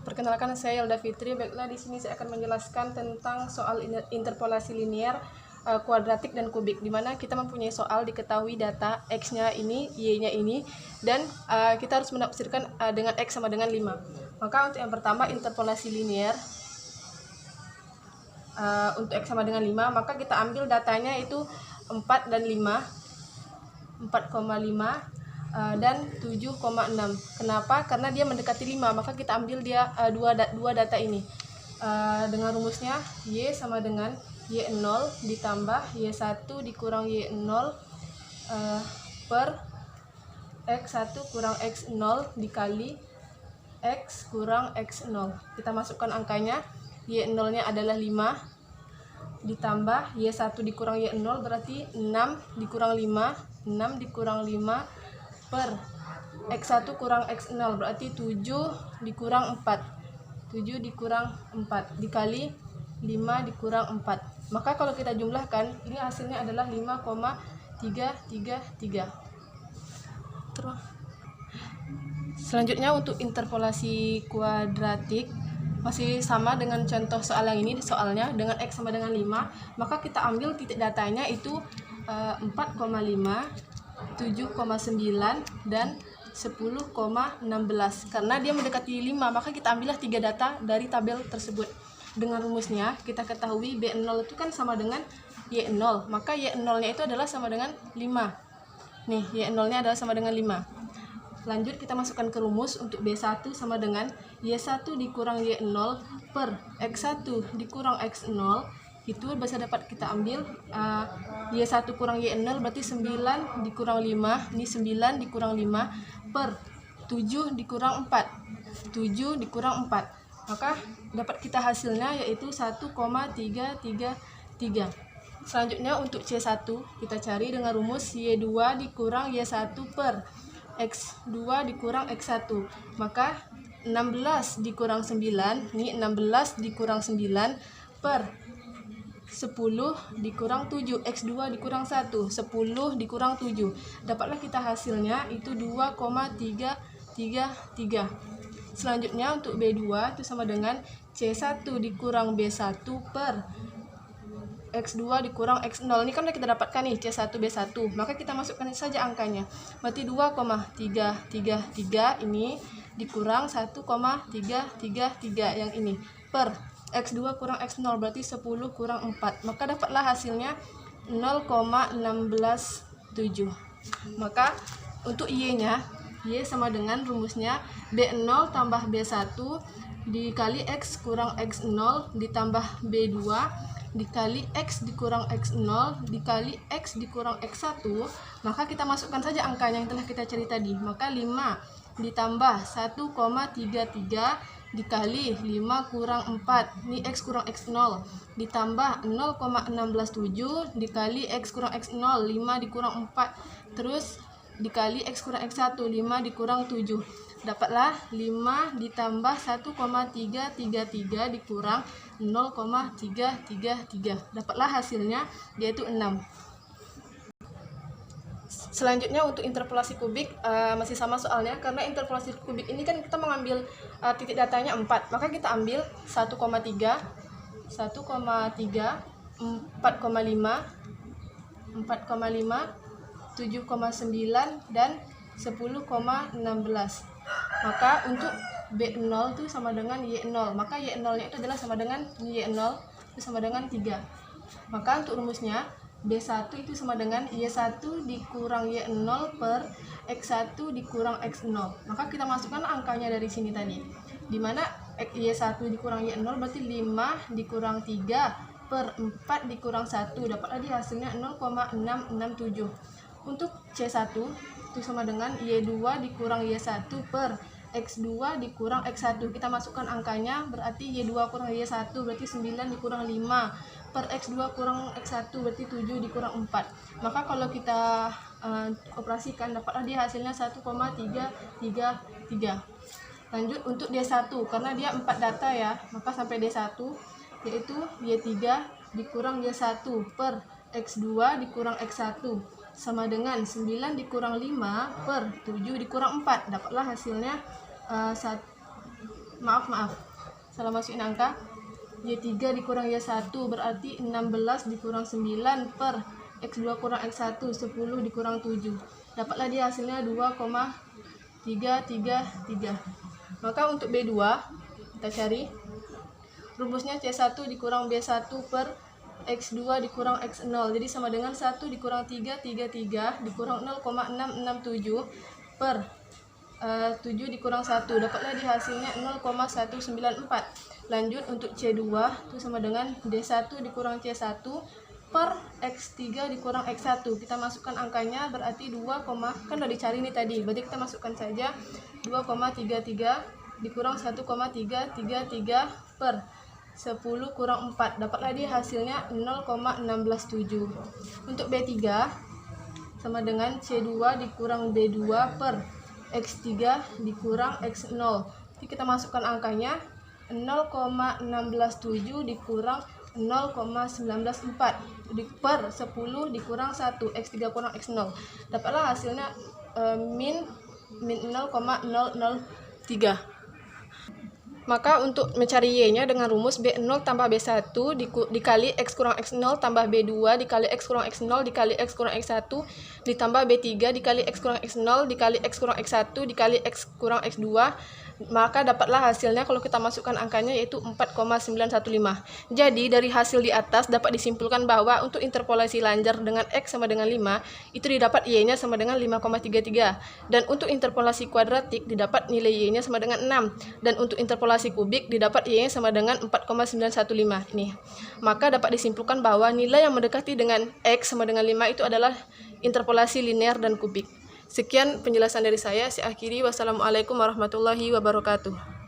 Perkenalkan, saya Yelda Fitri. Baiklah, di sini saya akan menjelaskan tentang soal interpolasi linear, kuadratik dan kubik, di mana kita mempunyai soal diketahui data x-nya ini, y-nya ini, dan kita harus menafsirkan dengan x sama dengan 5. Maka untuk yang pertama, interpolasi linear untuk x sama dengan 5, maka kita ambil datanya itu 4 dan 5, 4,5 dan 7,6. Kenapa? Karena dia mendekati 5, maka kita ambil dia dua data ini. Dengan rumusnya y sama dengan y0 ditambah y1 dikurang y0 per x1 kurang x0 dikali x kurang x0. Kita masukkan angkanya, y0 nya adalah 5 ditambah y1 dikurang y0 berarti 6 dikurang 5, 6 dikurang 5 per x1 kurang x0 berarti 7 dikurang 4, 7 dikurang 4 dikali 5 dikurang 4. Maka kalau kita jumlahkan, ini hasilnya adalah 5,333. Terus selanjutnya untuk interpolasi kuadratik, masih sama dengan contoh soal yang ini. Soalnya dengan x sama dengan 5, maka kita ambil titik datanya itu 4,5, 7,9 dan 10,16. Karena dia mendekati 5, maka kita ambillah 3 data dari tabel tersebut. Dengan rumusnya kita ketahui B0 itu kan sama dengan Y0, maka Y0 nya itu adalah sama dengan 5. Nih, Y0 nya adalah sama dengan 5. Lanjut kita masukkan ke rumus. Untuk B1 sama dengan Y1 dikurang Y0 per X1 dikurang X0. Itu bisa dapat kita ambil Y1 kurang Y0 berarti 9 dikurang 5, ini 9 dikurang 5 per 7 dikurang 4, 7 dikurang 4, maka dapat kita hasilnya yaitu 1,333. Selanjutnya untuk C1 kita cari dengan rumus Y2 dikurang Y1 per X2 dikurang X1, maka 16 dikurang 9, ini 16 dikurang 9 per 10 dikurang 7, x2 dikurang 1, 10 dikurang 7. Dapatlah kita hasilnya itu 2,333. Selanjutnya untuk B2 itu sama dengan C1 dikurang B1 per x2 dikurang x0. Ini kan udah kita dapatkan nih C1 B1, maka kita masukkan saja angkanya. Berarti 2,333 ini dikurang 1,333 yang ini per x2 kurang x0 berarti 10 kurang 4, maka dapatlah hasilnya 0,167. Maka untuk y-nya, y sama dengan rumusnya B0 tambah B1 dikali x kurang x0 ditambah B2 dikali x dikurang x0 dikali x dikurang x1. Maka kita masukkan saja angkanya yang telah kita cari tadi. Maka 5 ditambah 1,33 dikali 5 kurang 4, ini x kurang x0 ditambah 0,167 dikali x kurang x0, 5 dikurang 4, terus dikali x kurang x1, 5 dikurang 7. Dapatlah 5 ditambah 1,333 dikurang 0,333. Dapatlah hasilnya yaitu 6. Selanjutnya untuk interpolasi kubik, masih sama soalnya. Karena interpolasi kubik ini kan kita mengambil titik datanya 4, maka kita ambil 1,3, 4,5, 4,5, 7,9 dan 10,16. Maka untuk B0 itu sama dengan Y0, maka Y0 nya itu adalah sama dengan Y0 itu sama dengan 3. Maka untuk rumusnya B1 itu sama dengan Y1 dikurang Y0 per X1 dikurang X0. Maka kita masukkan angkanya dari sini tadi, dimana Y1 dikurang Y0 berarti 5 dikurang 3 per 4 dikurang 1. Dapatlah di hasilnya 0,667. Untuk C1 itu sama dengan Y2 dikurang Y1 per X2 dikurang X1. Kita masukkan angkanya, berarti Y2 kurang Y1 berarti 9 dikurang 5 per X2 kurang X1 berarti 7 dikurang 4. Maka kalau kita operasikan, dapatlah dia hasilnya 1,333. Lanjut untuk D1, karena dia 4 data ya, maka sampai D1 yaitu Y3 dikurang Y1 per X2 dikurang X1 sama dengan 9 dikurang 5 per 7 dikurang 4. Dapatlah hasilnya maaf, salah masukin angka. Y3 dikurang Y1 berarti 16 dikurang 9 per X2 kurang X1 10 dikurang 7. Dapatlah dia hasilnya 2,333. Maka untuk B2 kita cari rumusnya C1 dikurang B1 per X2 dikurang X0. Jadi sama dengan 1 dikurang 333 dikurang 0,667 per 7 dikurang 1. Dapatlah di hasilnya 0,194. Lanjut untuk C2 itu sama dengan D1 dikurang C1 per X3 dikurang X1. Kita masukkan angkanya berarti 2, kan udah dicari nih tadi. Berarti kita masukkan saja 2,33 dikurang 1,333 per 10 kurang 4. Dapatlah dia hasilnya 0,167. Untuk B3 sama dengan C2 dikurang B2 per X3 dikurang X0. Jadi kita masukkan angkanya 0,167 dikurang 0,194 per 10 dikurang 1 X3 kurang X0. Dapatlah hasilnya min 0,003. Maka untuk mencari Y-nya dengan rumus B0 tambah B1 dikali X kurang X0 tambah B2 dikali X kurang X0 dikali X kurang X1 ditambah B3 dikali X kurang X0 dikali X kurang X1 dikali X kurang X2. Maka dapatlah hasilnya kalau kita masukkan angkanya yaitu 4,915. Jadi dari hasil di atas dapat disimpulkan bahwa untuk interpolasi lanjar dengan X sama dengan 5 itu didapat Y-nya sama dengan 5,33. Dan untuk interpolasi kuadratik didapat nilai Y-nya sama dengan 6. Dan untuk interpolasi kubik didapat Y-nya sama dengan 4,915 ini. Maka dapat disimpulkan bahwa nilai yang mendekati dengan X sama dengan 5 itu adalah interpolasi linear dan kubik. Sekian penjelasan dari saya. Saya akhiri. Wassalamualaikum warahmatullahi wabarakatuh.